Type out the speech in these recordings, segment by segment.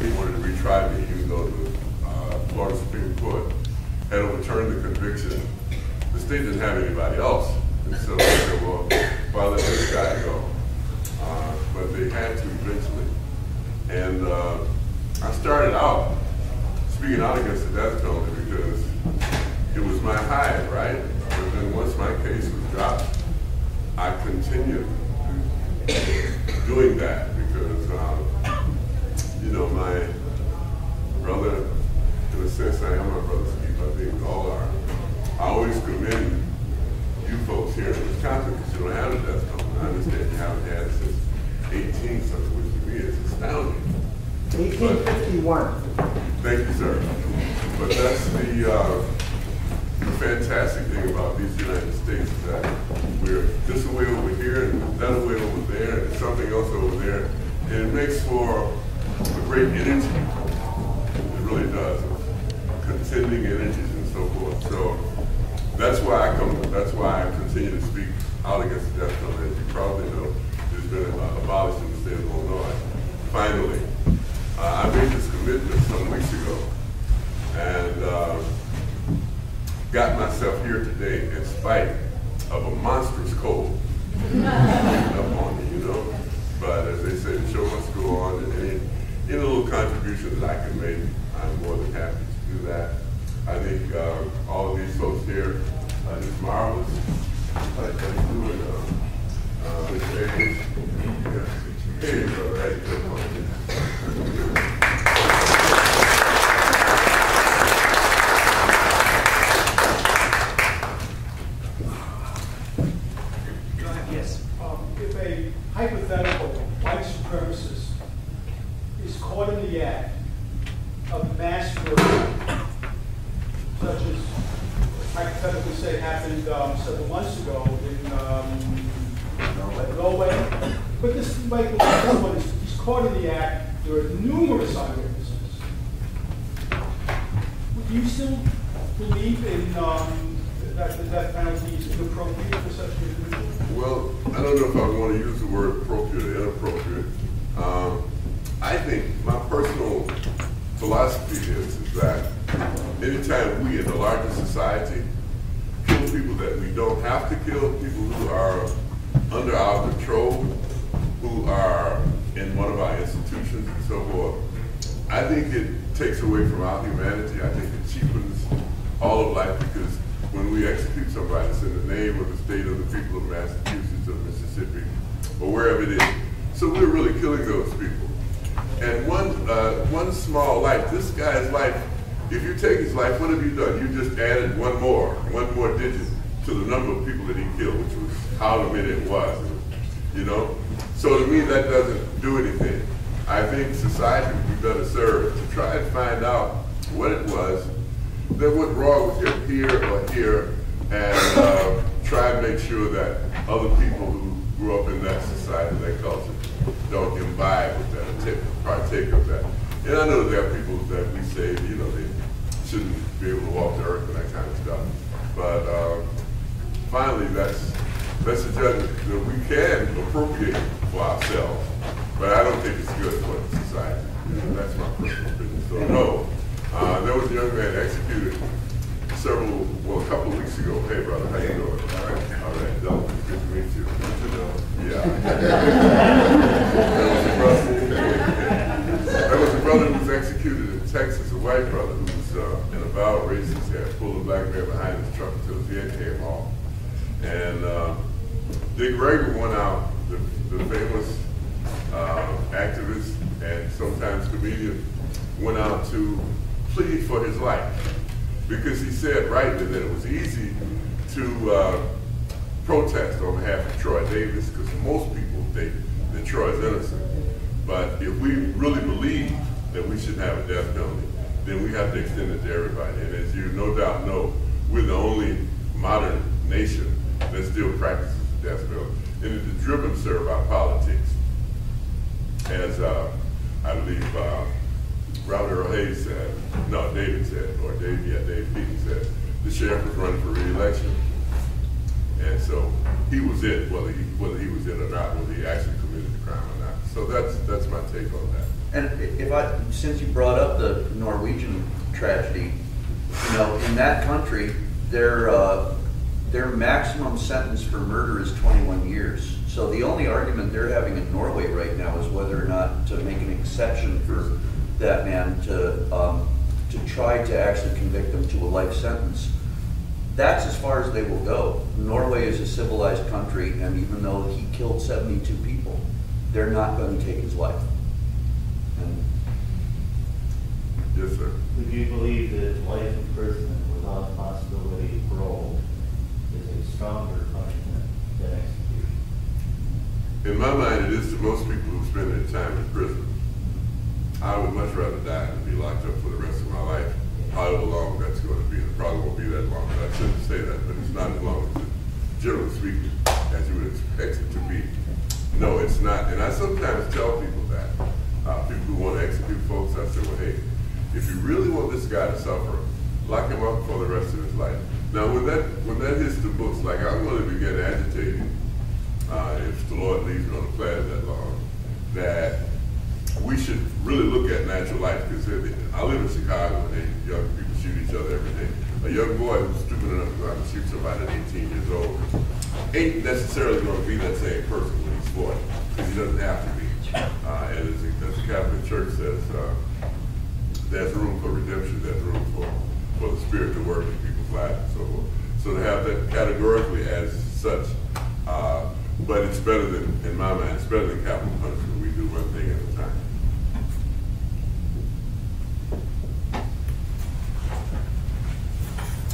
he wanted to retry me, even though the Florida Supreme Court had overturned the conviction. The state didn't have anybody else. And so they said, well, why let this guy go? But they had to eventually. And I started out speaking out against the death penalty because it was my hide, right? But then once my case was dropped, I continued doing that because, you know, my brother, in a sense, I am my brother's keeper, I think we all are. I always commend you folks here in Wisconsin because you don't have a death penalty. I understand you haven't had it since 18-something, which to me is astounding. 1851. Thank you, sir. But that's the fantastic thing about these United States is that we're this way over here and that way over there and something else over there. And it makes for a great energy. It really does. Contending energies and so forth. So that's why I continue to speak out against the death penalty. As you probably know, it's been abolished in the state of Illinois. Finally. I made this commitment some weeks ago and got myself here today in spite of a monstrous cold up on me, you know. But as they say, the show must go on, and any little contribution that I can make, I'm more than happy to do that. I think all of these folks here is marvelous. Like they do it, Mr. Erik. Hey, brother, how you doing? Yes. If a hypothetical white supremacist is caught in the act of mass murder, such as hypothetically say happened several months ago in Norway, but this one is he's caught in the act. There are numerous eyewitnesses. Do you still believe in that the death penalty is inappropriate for such an individual? Well, I don't know if I want to use the word appropriate or inappropriate. I think my personal philosophy is that anytime we in the larger society kill people that we don't have to kill, people who are under our control, who are in one of our institutions and so forth, I think it takes away from our humanity. I think it cheapens all of life because when we execute somebody, it's in the name of the state of the people of Massachusetts or Mississippi or wherever it is. So we're really killing those people. And one small life, this guy's life, if you take his life, what have you done? You just added one more digit to the number of people that he killed, which was however many it was, you know? So to me, that doesn't do anything. I think society would be better served to try and find out what it was that went wrong with him here or here, and try and make sure that other people who grew up in that society, that culture, don't imbibe with that, partake of that. And I know there are people that we say, you know, they shouldn't be able to walk the earth and that kind of stuff. But finally, that's a judgment that we can appropriate for ourselves, but I don't think it's good for the society. That's my personal opinion. So no, there was a young man executed a couple of weeks ago. Hey brother, how you doing? All right, Delbert, good to meet you. Yeah. There was a brother who was executed in Texas, a white brother who was in a violent racist, had pulled a black man behind his truck until his head came off. And Dick Gregory went out, the famous activist and sometimes comedian, went out to plead for his life because he said rightly that it was easy to protest on behalf of Troy Davis because most people think that Troy is innocent. But if we really believe that we should have a death penalty, then we have to extend it to everybody. And as you no doubt know, we're the only modern nation that still practices the death penalty. And it is driven, sir, by politics. As I believe Robert Earl Hayes said, no, David said, or Dave Keaton said, the sheriff was running for re-election. And so he was it, whether he was it or not, whether he actually committed the crime or not. So that's my take on that. And since you brought up the Norwegian tragedy, you know, in that country, their maximum sentence for murder is 21 years. So the only argument they're having in Norway right now is whether or not to make an exception for that man to try to actually convict him to a life sentence. That's as far as they will go. Norway is a civilized country, and even though he killed 72 people, they're not going to take his life. And yes, sir. Would you believe that life imprisonment without possibility of parole is a stronger punishment than execution? In my mind, it is to most people who spend their time in prison. I would much rather die than be locked up for the rest of my life, however long that's going to be. It probably won't be that long. I shouldn't say that, but it's not as long as it, generally speaking, as you would expect it to be. No, it's not. And I sometimes tell people that. People who want to execute folks, I say, well, hey, if you really want this guy to suffer, lock him up for the rest of his life. Now, when that hits the books, like I'm going to begin agitating, if the Lord leaves me on the planet that long, that we should really look at natural life, because I live in Chicago and young people shoot each other every day. A young boy who's stupid enough to go out and shoot somebody at 18 years old ain't necessarily going to be that same person when he's 40, because he doesn't have to be. And as the Catholic Church says, there's room for redemption, there's room for the Spirit to work in people's lives and so forth. So to have that categorically as such, but it's better than, in my mind, it's better than capital punishment. We do one thing at a time.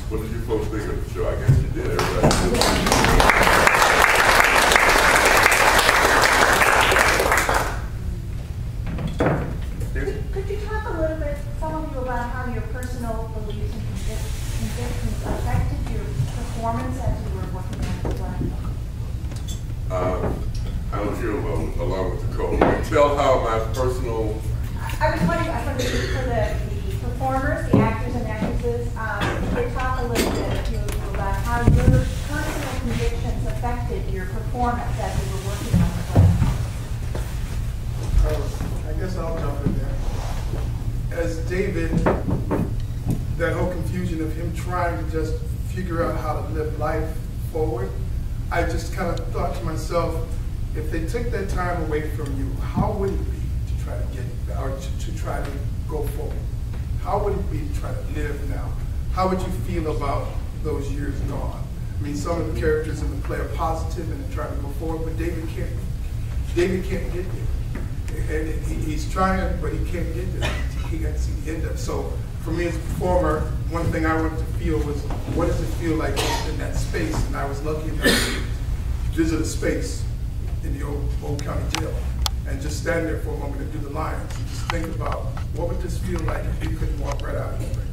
What did you folks think of the show? I guess you did, everybody. Could you talk a little bit, some of you, about how your personal beliefs and convictions affected your performance as you were working on the play? I don't hear along with the code. Tell how my personal... I was wondering, for the performers, the actors and actresses, could you talk a little bit about how your personal convictions affected your performance as you were working on the play? I guess I'll jump in there. As David, that whole confusion of him trying to just figure out how to live life forward, I just kind of thought to myself, if they took that time away from you, how would it be to try to get, or to try to go forward? How would it be to try to live now? How would you feel about those years gone? I mean, some of the characters in the play are positive and they're trying to go forward, but David can't get there. And he's trying, but he can't get there. He got to see the end of it. So for me as a performer, one thing I wanted to feel was, what does it feel like in that space? And I was lucky enough to visit a space in the old county jail and just stand there for a moment and do the lines and just think about, what would this feel like if you couldn't walk right out of here?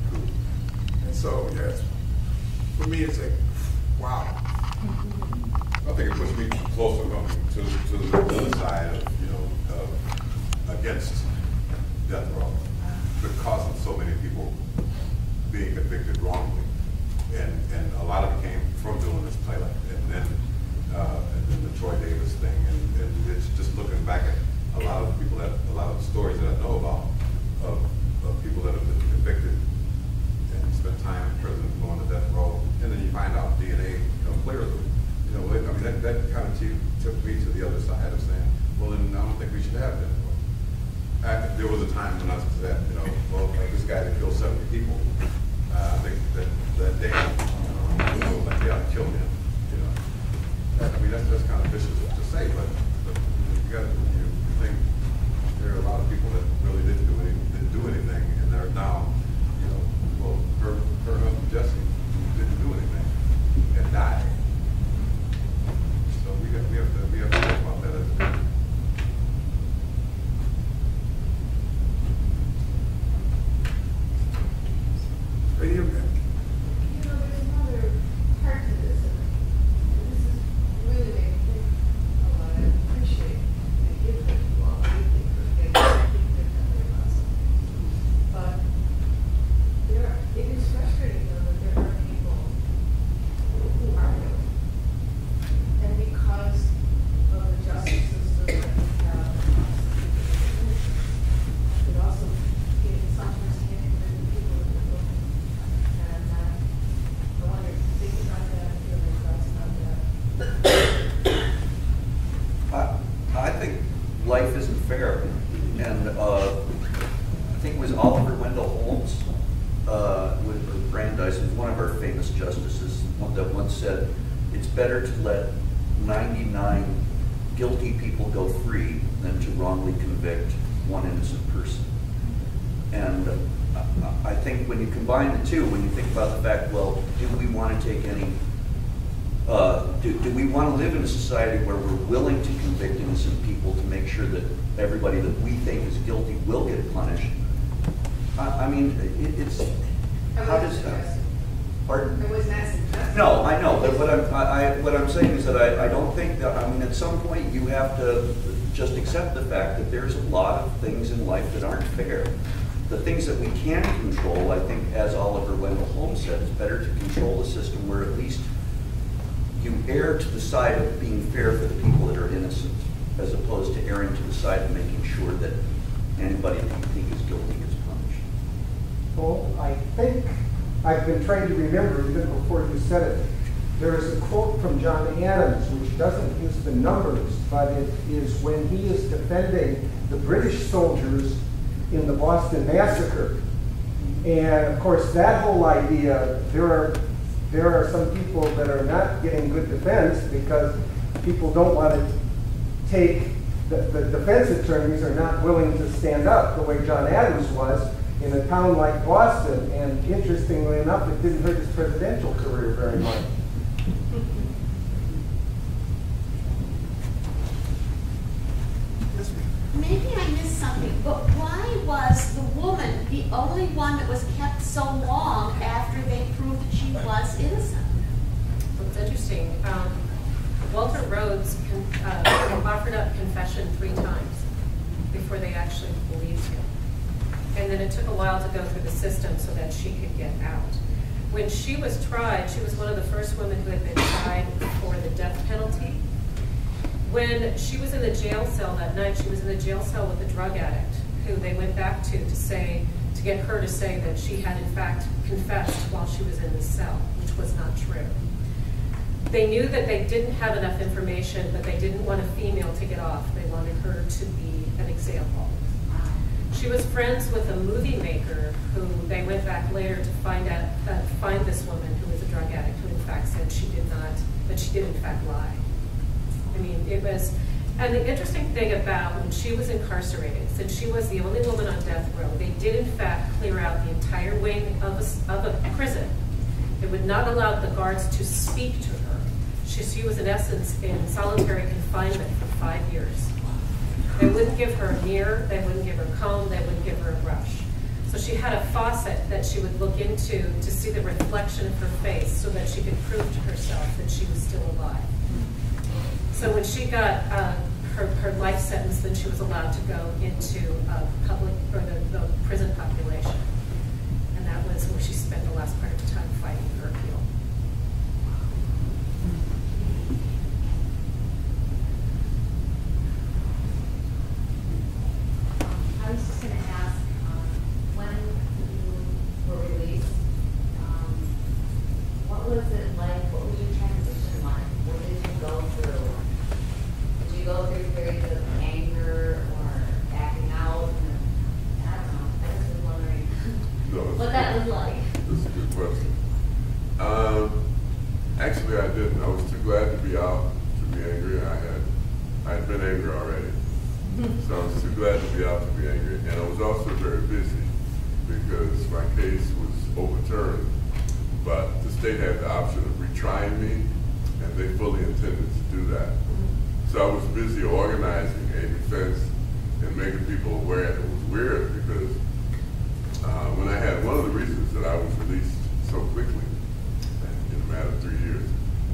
And so, yes, for me it's like, wow. I think it puts me closer to the other side of, against death row, because of so many people being convicted wrongly, and a lot of it came from doing this play, and then the Troy Davis thing, and it's just looking back at a lot of the stories that I know about of people that have been convicted and spent time in prison, going to death row, and then you find out DNA clears them. I mean, that kind of took me to the other side of saying, well, then I don't think we should have death row. There was a time when I said, well, like this guy that killed 70 people, I think that day, like, yeah, I killed him. I mean, that's kind of vicious to say, but you think there are a lot of people that really didn't do anything, and they're now, well, her husband Jesse didn't do anything and died. So we have to think about that as well. Right here, man. There's another part to this, and this is really making me think a lot. I appreciate the gift that you all And I think it was Oliver Wendell Holmes, with Brandeis, was one of our famous justices, one that once said, it's better to let 99 guilty people go free than to wrongly convict one innocent person. And I think when you combine the two, when you think about the fact, well, do we want to take any, do we want to live in a society where we're willing to convict innocent people to make sure that everybody that we think is guilty will get punished? I mean, it's, how does that? Pardon? It was not suggested. No, I know, but what I'm saying is that I don't think that, I mean, at some point you have to just accept the fact that there's a lot of things in life that aren't fair. The things that we can control, I think, as Oliver Wendell Holmes said, it's better to control the system where at least you err to the side of being fair for the people that are innocent, as opposed to erring to the side of making sure that anybody that you think is guilty gets punished. Well, I think I've been trying to remember, even before you said it, there is a quote from John Adams, which doesn't use the numbers, but it is when he is defending the British soldiers in the Boston Massacre. And of course, that whole idea, there are some people that are not getting good defense because people don't want to take, the defense attorneys are not willing to stand up the way John Adams was in a town like Boston. And interestingly enough, it didn't hurt his presidential career very much. Maybe I missed something, but why was the woman the only one that was kept so long after they proved that she was innocent? Well, it's interesting. Walter Rhodes offered up confession 3 times before they actually believed him. And then it took a while to go through the system so that she could get out. When she was tried, she was one of the first women who had been tried for the death penalty. When she was in the jail cell that night, she was in the jail cell with a drug addict who they went back to get her to say that she had in fact confessed while she was in the cell, which was not true. They knew that they didn't have enough information, but they didn't want a female to get off. They wanted her to be an example. She was friends with a movie maker who they went back later to find this woman who was a drug addict who in fact said she did not, but she did in fact lie. I mean, it was, and the interesting thing about when she was incarcerated, since she was the only woman on death row, they did in fact clear out the entire wing of a prison. They would not allow the guards to speak to her. She was in essence in solitary confinement for 5 years. They wouldn't give her a mirror, they wouldn't give her a comb, they wouldn't give her a brush. So she had a faucet that she would look into to see the reflection of her face so that she could prove to herself that she was still alive. So when she got her life sentence, then she was allowed to go into public, or the prison population. And that was where she spent the last part of the time fighting her appeal. I was just going to ask, when you were released, what was it like? What was your transition like? What did you go through? Did you go through periods of anger or acting out? I don't know. I just was wondering what that was like. That's a good question. Actually, I didn't. I was too glad to be out to be angry. I had been angry already. So I was too glad to be out to be angry. And I was also very busy because my case was overturned. But the state had the option of retrying me, and they fully intended to do that. So I was busy organizing a defense and making people aware. It was weird because when I had one of the reasons that I was released so quickly, in a matter of 3 years,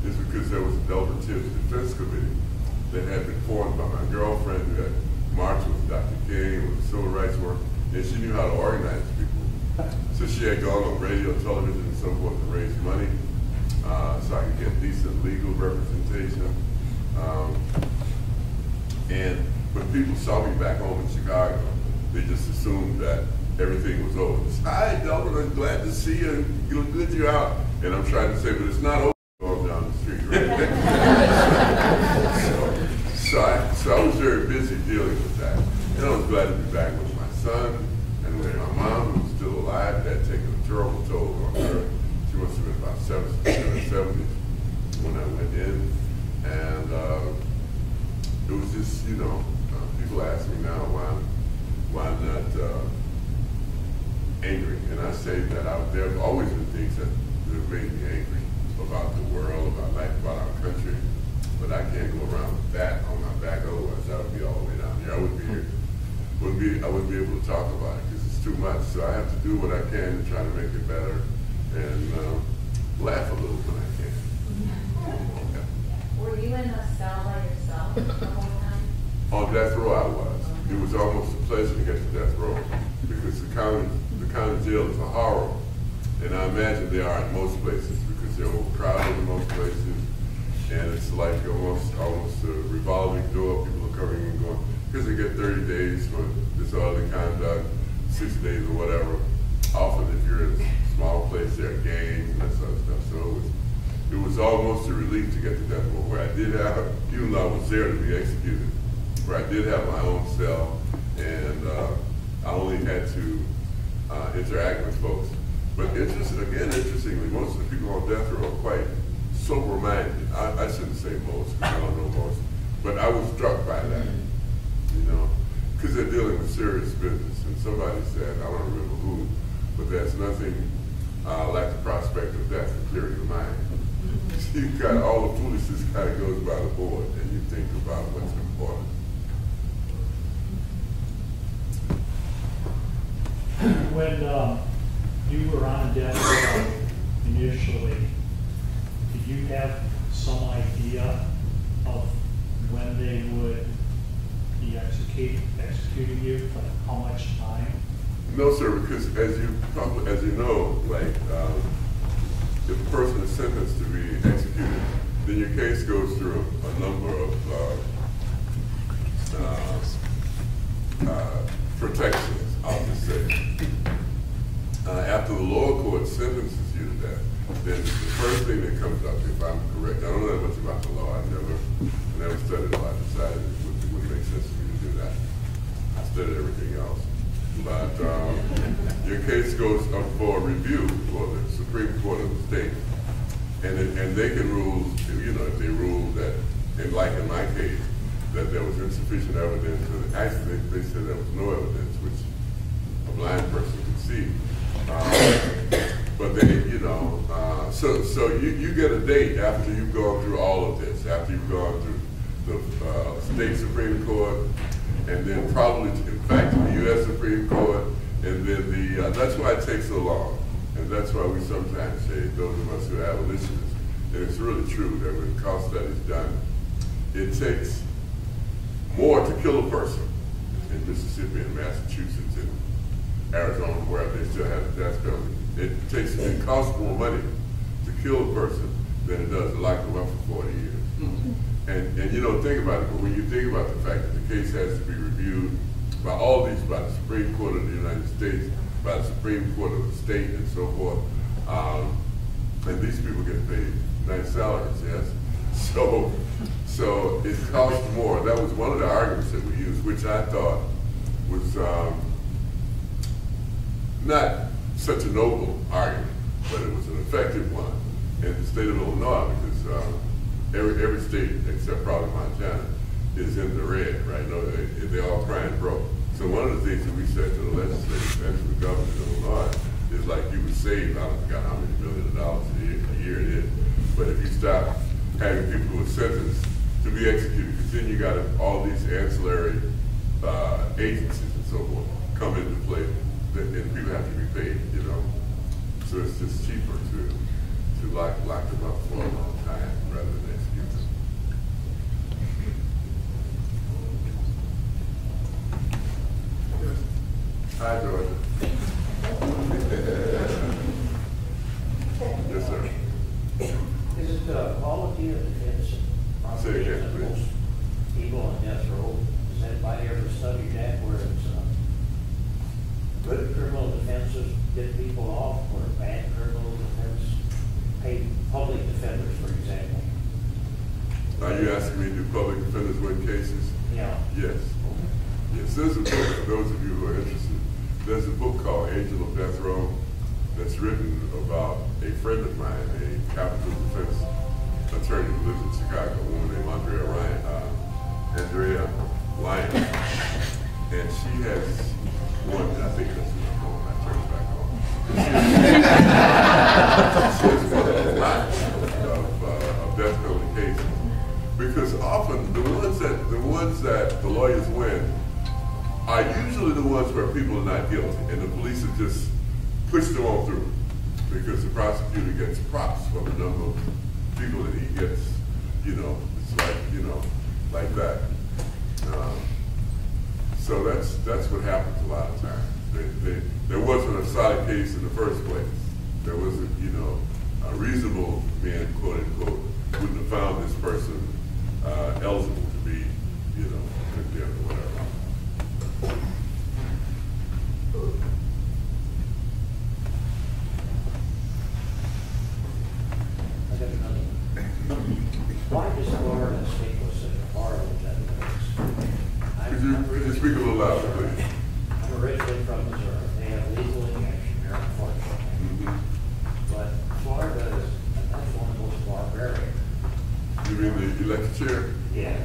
is because there was a Delbert Tibbs Defense Committee that had been formed by my girlfriend who had marched with Dr. King with civil rights work, and she knew how to organize people. So she had gone on radio, television, and so forth to raise money so I could get decent legal representation. And when people saw me back home in Chicago, they just assumed that everything was over. Hi, Delbert, I'm glad to see you. You look good, you're out. And I'm trying to say, but it's not over going down the street, right? So I was very busy dealing with that. And I was glad to be back. back with my son, and with my mom, who was still alive, that had taken a terrible toll on her. She must have been about 70s when I went in. And it was just, you know, people ask me now why I'm not angry. And I say that there have always been things that have made me angry about the world, about life, about our country. But I can't go around with that on my back, otherwise I would be all the way down here. I wouldn't be able to talk about it because it's too much. So I have to do what I can to try to make it better and laugh a little when I can. Yeah. Were you in a cell by yourself the whole time? On death row I was. It was almost a pleasure to get to death row because the county jail is a horror. And I imagine they are in most places because they're overcrowded in most places. And it's like almost a revolving door. People are coming and going because they get 30 days for disorderly conduct, 6 days or whatever. Often if you're in a small place, there are gangs and that sort of stuff. So it was almost a relief to get to death row where I did have, even though I was there to be executed, where I did have my own cell and I only had to interact with folks. But interestingly, most of the people on death row are quite sober-minded. I shouldn't say most, because I don't know most, but I was struck by that, you know, because they're dealing with serious business. And somebody said, I don't remember who, but there's nothing like the prospect of death to clear your mind. You've got all the foolishness kind of goes by the board, and you think about what's important. When you were on death row initially, did you have some idea of when they would be executing you, like how much time? No, sir, because as you know, like if a person is sentenced to be executed, then your case goes through a number of protections, I'll just say. After the lower court sentences you to death, then the first thing that comes up, if I'm correct, I don't know that much about the law. I never studied law. I decided it wouldn't make sense for me to do that. I studied everything else. But your case goes up for review for the Supreme Court of the state. And they can rule, you know, if they rule that, and like in my case, that there was insufficient evidence, and actually they said there was no evidence, which a blind person could see. But they, you know, so you get a date after you've gone through all of this, after you've gone through the state Supreme Court, and then probably, in fact, to the U.S. Supreme Court, and then that's why it takes so long. And that's why we sometimes say, those of us who are abolitionists, and it's really true that when cost studies done, it takes more to kill a person in Mississippi and Massachusetts and Arizona, where they still have the death penalty. It costs more money to kill a person than it does to lock them up for 40 years. And you don't think about it, but when you think about the fact that the case has to be reviewed by all these, by the Supreme Court of the United States, by the Supreme Court of the state, and so forth, and these people get paid nice salaries, yes? So it costs more. That was one of the arguments that we used, which I thought was not such a noble argument, but it was an effective one in the state of Illinois, because every state except probably Montana is in the red right now. They're all crying broke. So one of the things that we said to the legislators and to the governor of Illinois is like you would save, I don't forget how many millions of dollars a year it is, but if you stop having people who are sentenced to be executed, because then you got all these ancillary agencies and so forth come into play, and people have to be paid, you know. So it's just cheaper to lock them up for a long time rather than execute them. Yes. Hi, Georgia. Yes, sir. Is it the quality of defense? Say it again, please. People on death row, has anybody ever studied that where it's good criminal defenses get people off, or bad criminal defense pay public defenders, for example? Are you asking me, do public defenders win cases? Yeah. Yes. Yes, there's a book, for those of you who are interested, there's a book called Angel of Death Row that's written about a friend of mine, a capital defense attorney who lives in Chicago, a woman named Andrea Lyons. And she has one, I think that's when I turn it back on. She has won a lot of death penalty cases. Because often the ones that the lawyers win are usually the ones where people are not guilty, and the police have just pushed them on through because the prosecutor gets props for the number of people that he gets. It's like like that. So that's what happens a lot of times. There wasn't a solid case in the first place. There wasn't, a reasonable man, quote unquote, wouldn't have found this person eligible to be, condemned or whatever. I got another one. Why does Florida state was such a horrible generation? Could you speak a little louder, please? I'm originally from Missouri. They have legal injection here, unfortunately. But Florida is, that's one of those barbarian. You mean the electric chair? Yes.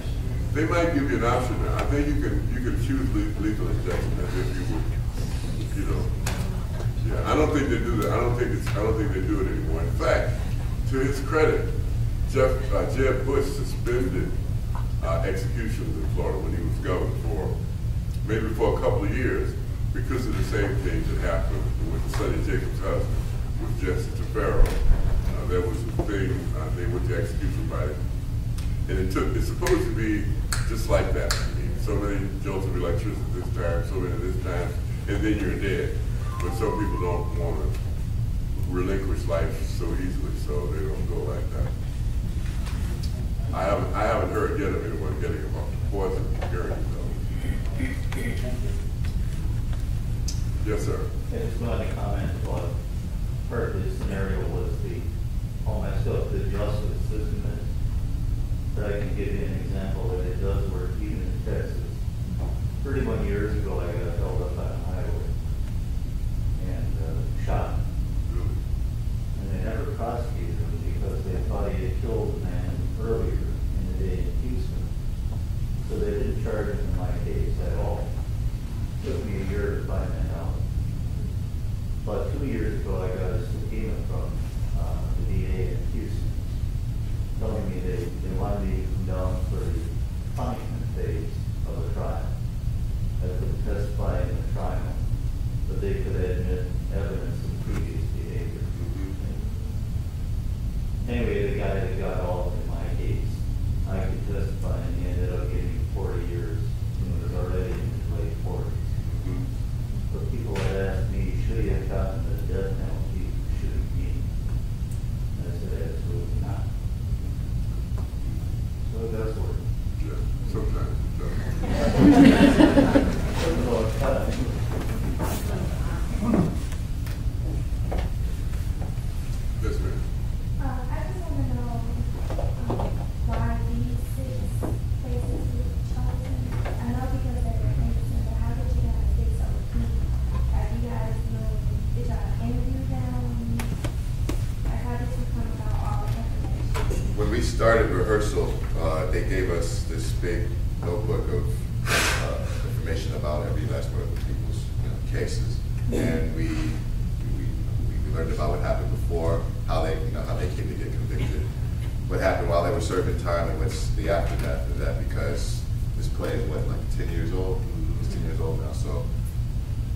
They might give you an option now. I think you can choose lethal injection as if you would, Yeah, I don't think they do that. I don't think they do it anymore. In fact, to his credit, Jeb Bush suspended executions in Florida when he was governor for a couple of years because of the same thing that happened with Sonny Jacobs' husband, with Jensen. There was a thing, they went to execute somebody. And it's supposed to be just like that. I mean, so many jolts of electricity this time, so many this time, and then you're dead. But some people don't want to relinquish life so easily, so they don't go like that. I haven't heard yet of anyone getting about poison gurney though. Yes, sir. I just wanted to comment on part of this scenario was how messed up the justice system is. But I can give you an example that it does work even in Texas. 31 years ago, I got held up on a highway and shot. And they never prosecuted him because they thought he had killed a man earlier in the day in Houston. So they didn't charge him in my case at all. It took me a year to find that out. But 2 years ago, I got a subpoena from the DA in Houston telling me they wanted me to come down for the punishment phase of the trial. I couldn't testify in the trial, but they could admit evidence of previous behavior. Anyway, the guy that got off in my case, I could testify, and he ended up getting 40 years and was already in his late 40s. But people had asked me, should he have gotten the death penalty? Should he? And I said, absolutely not. So it does work. Yeah, sometimes it does. Yes, ma'am. I just want to know why these 6 places were chosen. I know because they were innocent, but how did you guys get so deep? You guys know, did y'all interview them? How did you come about all the information? When we started rehearsal, they gave us this big notebook of information about every last one of the people's cases, and we learned about what happened before, how they came to get convicted, what happened while they were serving time, and what's the aftermath of that. Because this play is like 10 years old. It's 10 years old now, so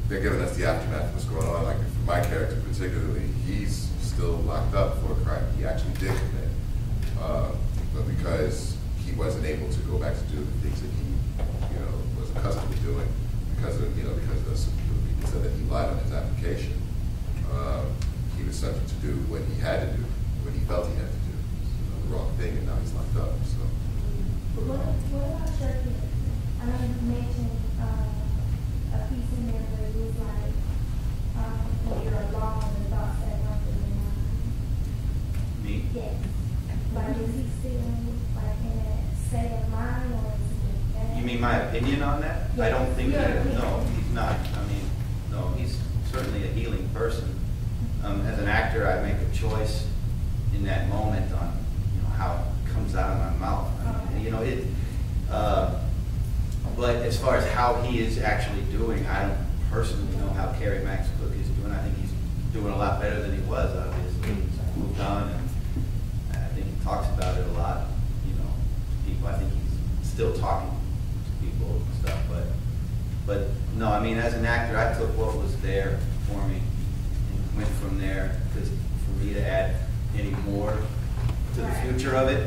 they're giving us the aftermath of what's going on. Like for my character particularly, he's still locked up for a crime he actually did commit, but because he wasn't able to go back to do the things that he, was accustomed to doing, because of he said that he lied on his application. He was subject to do what he had to do, what he felt he had to do, the wrong thing, and now he's locked up. So. What about your character? I know you mentioned a piece in there where it was like when you're alone, the thoughts that run through your mind. Me? Yes. Like, is he still like in that state of mind, or is he? You mean my opinion on that? I don't think, no, he's not. I mean, no, he's certainly a healing person. As an actor, I make a choice in that moment on, how it comes out of my mouth. I mean, but as far as how he is actually doing, I don't personally know how Kerry Max Cook is doing. I think he's doing a lot better than he was, obviously. He's moved on, and I think he talks about it a lot, to people. I think he's still talking to people and stuff, but no, I mean, as an actor, I took what was there for me and went from there, because for me to add any more to the future of it,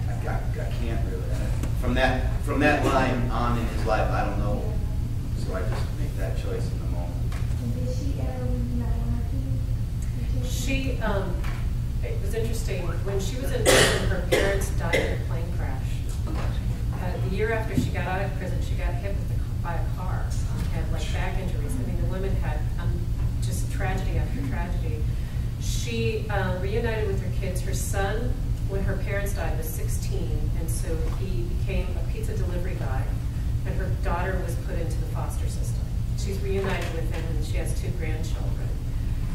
I can't really. From that line on in his life, I don't know. So I just make that choice in the moment. And did she ever reunite with her? She, it was interesting, when she was in prison, her parents died in a plane crash. The year after she got out of prison, she got hit by a car, had like back injuries. I mean, the women had just tragedy after tragedy. She reunited with her kids. Her son, when her parents died, was 16, and so he became a pizza delivery guy, and her daughter was put into the foster system. She's reunited with him, and she has 2 grandchildren.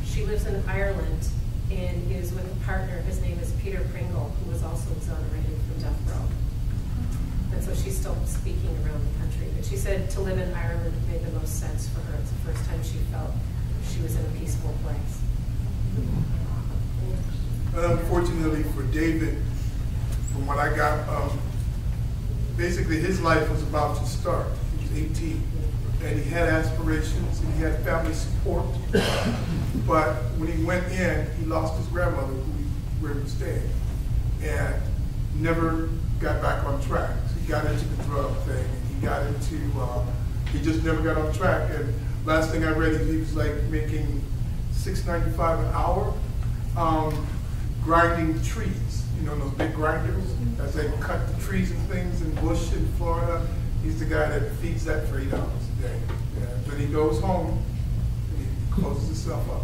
She lives in Ireland and is with a partner. His name is Peter Pringle, who was also exonerated from death row. And so she's still speaking around the country. But she said to live in Ireland made the most sense for her. It's the first time she felt she was in a peaceful place. Unfortunately for David, from what I got, basically his life was about to start. He was 18, and he had aspirations, and he had family support. But when he went in, he lost his grandmother, where he was staying, and never got back on track. So he got into the drug thing, and he got into, he just never got on track. And last thing I read, he was like making $6.95 an hour. Grinding trees, those big grinders, as they cut the trees and things in Bush in Florida. He's the guy that feeds that for $8 a day. And then he goes home and he closes himself up.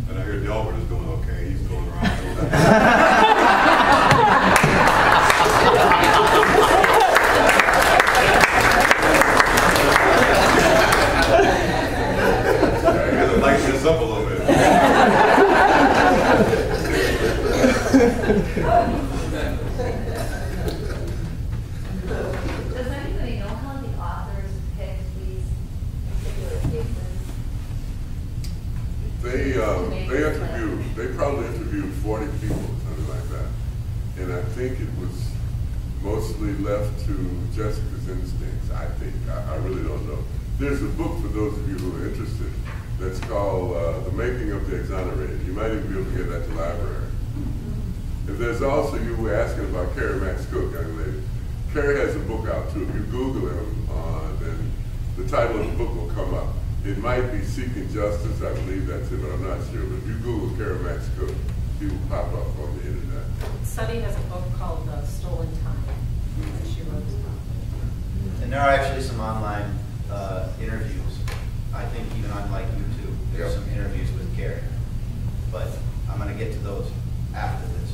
And I hear Delbert is doing okay. He's going around. I gotta lighten this up a little bit. Does anybody know how the authors picked these particular cases? They probably interviewed 40 people, something like that. And I think it was mostly left to Jessica's instincts, I think. I really don't know. There's a book for those of you who are interested that's called The Making of the Exonerated. You might even be able to get that at the library. And there's also, you were asking about Kerry Max Cook, young lady. Kerry has a book out too. If you Google him, then the title of the book will come up. It might be Seeking Justice, I believe that's it, but I'm not sure. But if you Google Kerry Max Cook, he will pop up on the internet. Sunny has a book called Stolen Time that she wrote about. And there are actually some online interviews. I think even on like YouTube, there's some interviews with Kerry. But I'm going to get to those after this.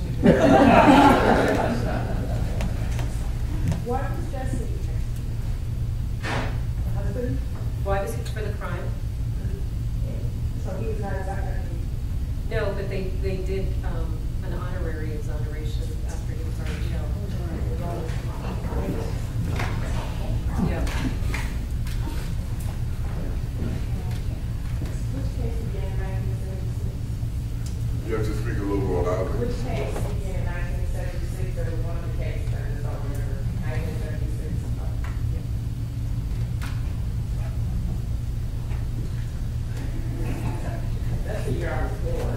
What was Jesse? The husband? Why was he for the crime? So he was not exactly. No, but they did an honorary exoneration after he was already jailed. Yeah. Which case began in 1976? You have to speak a little more loudly. Which case began in 1976? There was one of the cases that is on there, 1976. That's the year I was born.